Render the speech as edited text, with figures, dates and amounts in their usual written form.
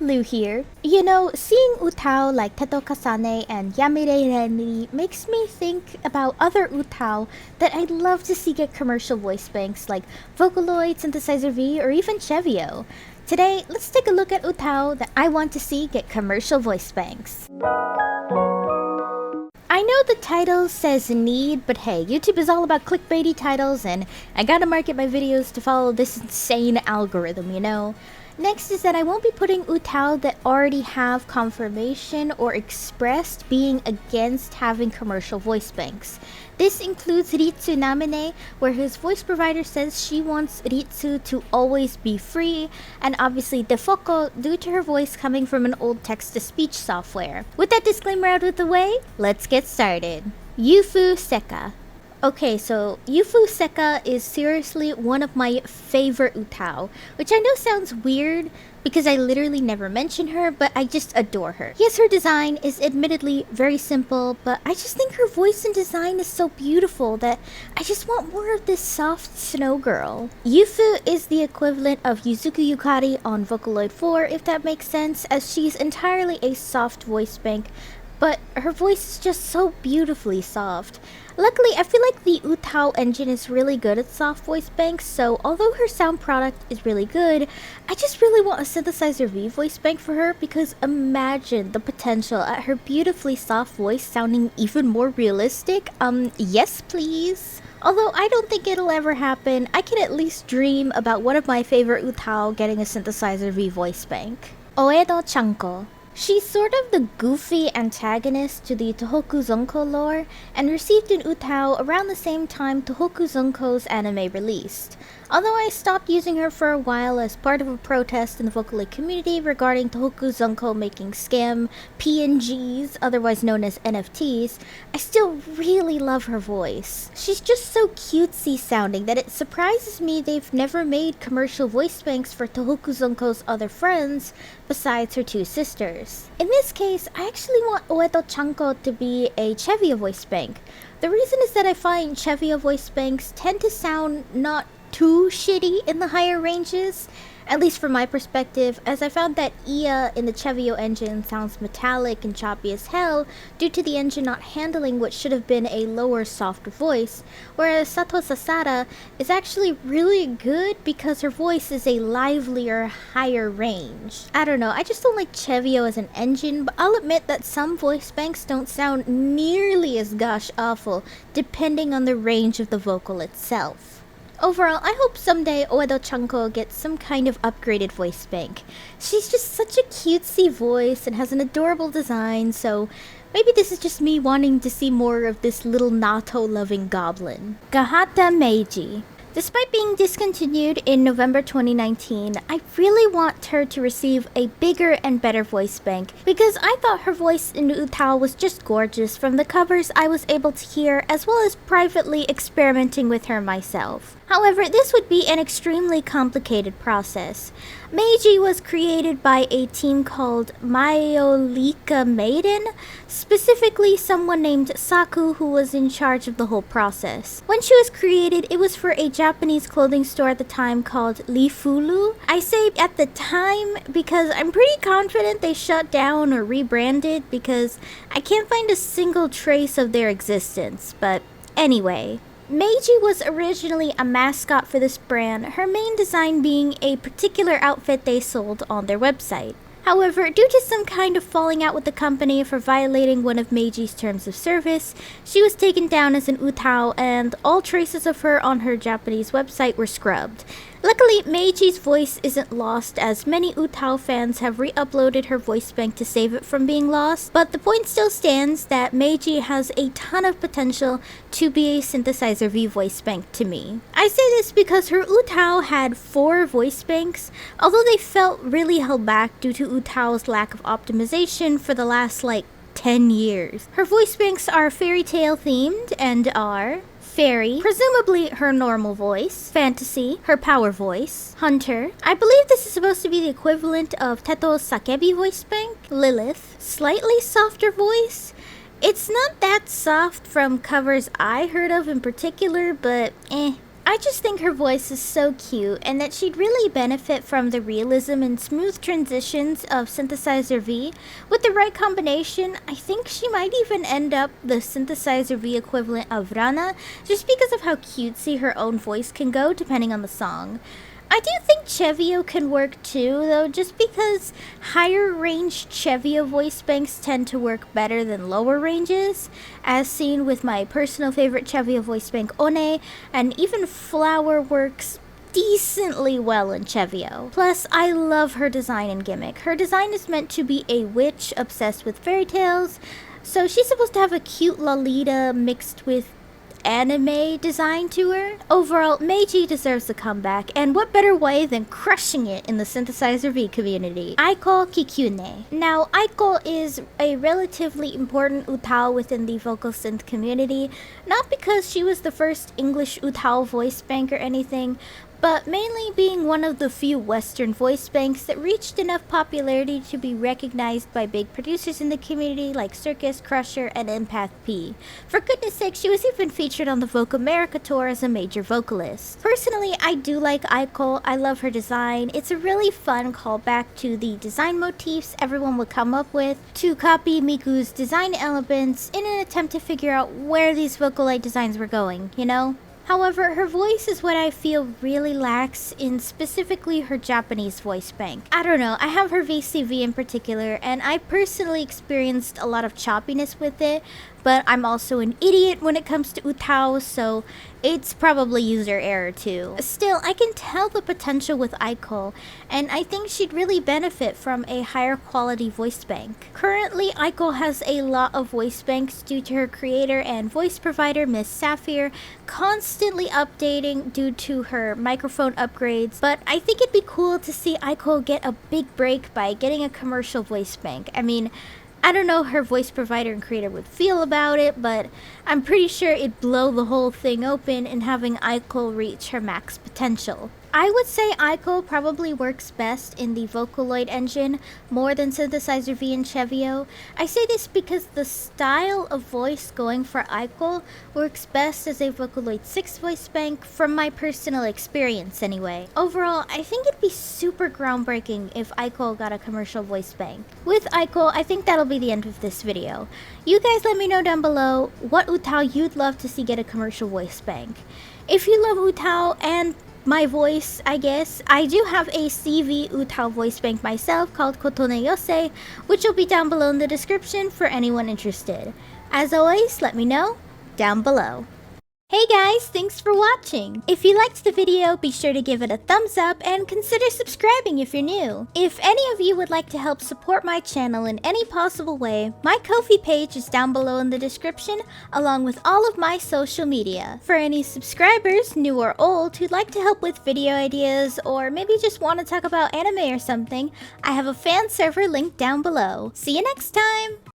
Lou here. You know, seeing UTAU like Teto Kasane and Yamire Renri makes me think about other UTAU that I'd love to see get commercial voice banks like Vocaloid, Synthesizer V, or even Chevio. Today, let's take a look at UTAU that I want to see get commercial voice banks. I know the title says need, but hey, YouTube is all about clickbaity titles and I gotta market my videos to follow this insane algorithm, you know? Next is that I won't be putting UTAU that already have confirmation or expressed being against having commercial voice banks. This includes Ritsu Namine, where his voice provider says she wants Ritsu to always be free, and obviously Defoko due to her voice coming from an old text-to-speech software. With that disclaimer out of the way, let's get started. Yufu Seka. Okay, so Yufu Seka is seriously one of my favorite UTAU, which I know sounds weird because I literally never mention her, but I just adore her. Yes, her design is admittedly very simple, but I just think her voice and design is so beautiful that I just want more of this soft snow girl. Yufu is the equivalent of Yuzuku Yukari on Vocaloid 4, if that makes sense, as she's entirely a soft voice bank, but her voice is just so beautifully soft. Luckily, I feel like the UTAU engine is really good at soft voice banks, so although her sound product is really good, I just really want a Synthesizer V voice bank for her because imagine the potential at her beautifully soft voice sounding even more realistic. Yes please. Although I don't think it'll ever happen, I can at least dream about one of my favorite UTAU getting a Synthesizer V voice bank. Oedo Chanko. She's sort of the goofy antagonist to the Tohoku Zonko lore, and received an UTAU around the same time Tohoku Zonko's anime released. Although I stopped using her for a while as part of a protest in the Vocaloid community regarding Tohoku Zonko making scam PNGs, otherwise known as NFTs, I still really love her voice. She's just so cutesy sounding that it surprises me they've never made commercial voice banks for Tohoku Zonko's other friends besides her two sisters. In this case, I actually want Oedo Chanko to be a Chevio voice bank. The reason is that I find Chevio voice banks tend to sound not too shitty in the higher ranges, at least from my perspective, as I found that Ia in the Chevio engine sounds metallic and choppy as hell due to the engine not handling what should have been a lower soft voice, whereas Sato Sasada is actually really good because her voice is a livelier, higher range. I don't know, I just don't like Chevio as an engine, but I'll admit that some voice banks don't sound nearly as gosh awful depending on the range of the vocal itself. Overall, I hope someday Oedo Chanko gets some kind of upgraded voice bank. She's just such a cutesy voice and has an adorable design, so maybe this is just me wanting to see more of this little Nato-loving goblin. Gahata Meiji. Despite being discontinued in November 2019, I really want her to receive a bigger and better voice bank because I thought her voice in UTAU was just gorgeous from the covers I was able to hear as well as privately experimenting with her myself. However, this would be an extremely complicated process. Meiji was created by a team called Myolika Maiden, specifically someone named Saku who was in charge of the whole process. When she was created, it was for a Japanese clothing store at the time called Lifulu. I say at the time because I'm pretty confident they shut down or rebranded because I can't find a single trace of their existence, but anyway. Meiji was originally a mascot for this brand, her main design being a particular outfit they sold on their website. However, due to some kind of falling out with the company for violating one of Meiji's terms of service, she was taken down as an UTAU and all traces of her on her Japanese website were scrubbed. Luckily, Meiji's voice isn't lost as many UTAU fans have re-uploaded her voice bank to save it from being lost, but the point still stands that Meiji has a ton of potential to be a Synthesizer V voice bank to me. I say this because her UTAU had 4 voice banks, although they felt really held back due to UTAU's lack of optimization for the last 10 years. Her voice banks are fairy tale themed and are Fairy, presumably her normal voice, Fantasy, her power voice, Hunter, I believe this is supposed to be the equivalent of Teto's Sakebi voice bank, Lilith, slightly softer voice. It's not that soft from covers I heard of in particular, but I I just think her voice is so cute and that she'd really benefit from the realism and smooth transitions of Synthesizer V. With the right combination, I think she might even end up the Synthesizer V equivalent of Rana, just because of how cutesy her own voice can go depending on the song. I do think Chevio can work too, though, just because higher range Chevio voice banks tend to work better than lower ranges, as seen with my personal favorite Chevio voice bank One, and even Flower works decently well in Chevio. Plus, I love her design and gimmick. Her design is meant to be a witch obsessed with fairy tales, so she's supposed to have a cute Lolita mixed with anime design to her. Overall, Meiji deserves a comeback, and what better way than crushing it in the Synthesizer V community. Aiko Kikune. Now, Aiko is a relatively important UTAU within the vocal synth community, not because she was the first English UTAU voice bank or anything, but mainly being one of the few Western voice banks that reached enough popularity to be recognized by big producers in the community like Circus, Crusher, and Empath P. For goodness sake, she was even featured on the Vogue America tour as a major vocalist. Personally, I do like Aiko. I love her design. It's a really fun callback to the design motifs everyone would come up with to copy Miku's design elements in an attempt to figure out where these Vocaloid designs were going, you know? However, her voice is what I feel really lacks in specifically her Japanese voice bank. I don't know, I have her VCV in particular, and I personally experienced a lot of choppiness with it, but I'm also an idiot when it comes to UTAU, so it's probably user error too. Still, I can tell the potential with Aiko, and I think she'd really benefit from a higher quality voice bank. Currently, Aiko has a lot of voice banks due to her creator and voice provider, Miss Sapphire, constantly updating due to her microphone upgrades, but I think it'd be cool to see Aiko get a big break by getting a commercial voice bank. I mean, I don't know how her voice provider and creator would feel about it, but I'm pretty sure it'd blow the whole thing open in having Aiko reach her max potential. I would say Aiko probably works best in the Vocaloid engine more than Synthesizer V and Chevio. I say this because the style of voice going for Aiko works best as a Vocaloid 6 voice bank from my personal experience anyway. Overall, I think it'd be super groundbreaking if Aiko got a commercial voice bank. With Aiko, I think that'll be the end of this video. You guys let me know down below what UTAU you'd love to see get a commercial voice bank. If you love UTAU and my voice, I guess, I do have a CV UTAU voice bank myself called Kotone Yose, which will be down below in the description for anyone interested. As always, let me know down below. Hey guys, thanks for watching! If you liked the video, be sure to give it a thumbs up and consider subscribing if you're new. If any of you would like to help support my channel in any possible way, my Ko-fi page is down below in the description, along with all of my social media. For any subscribers, new or old, who'd like to help with video ideas, or maybe just want to talk about anime or something, I have a fan server linked down below. See you next time!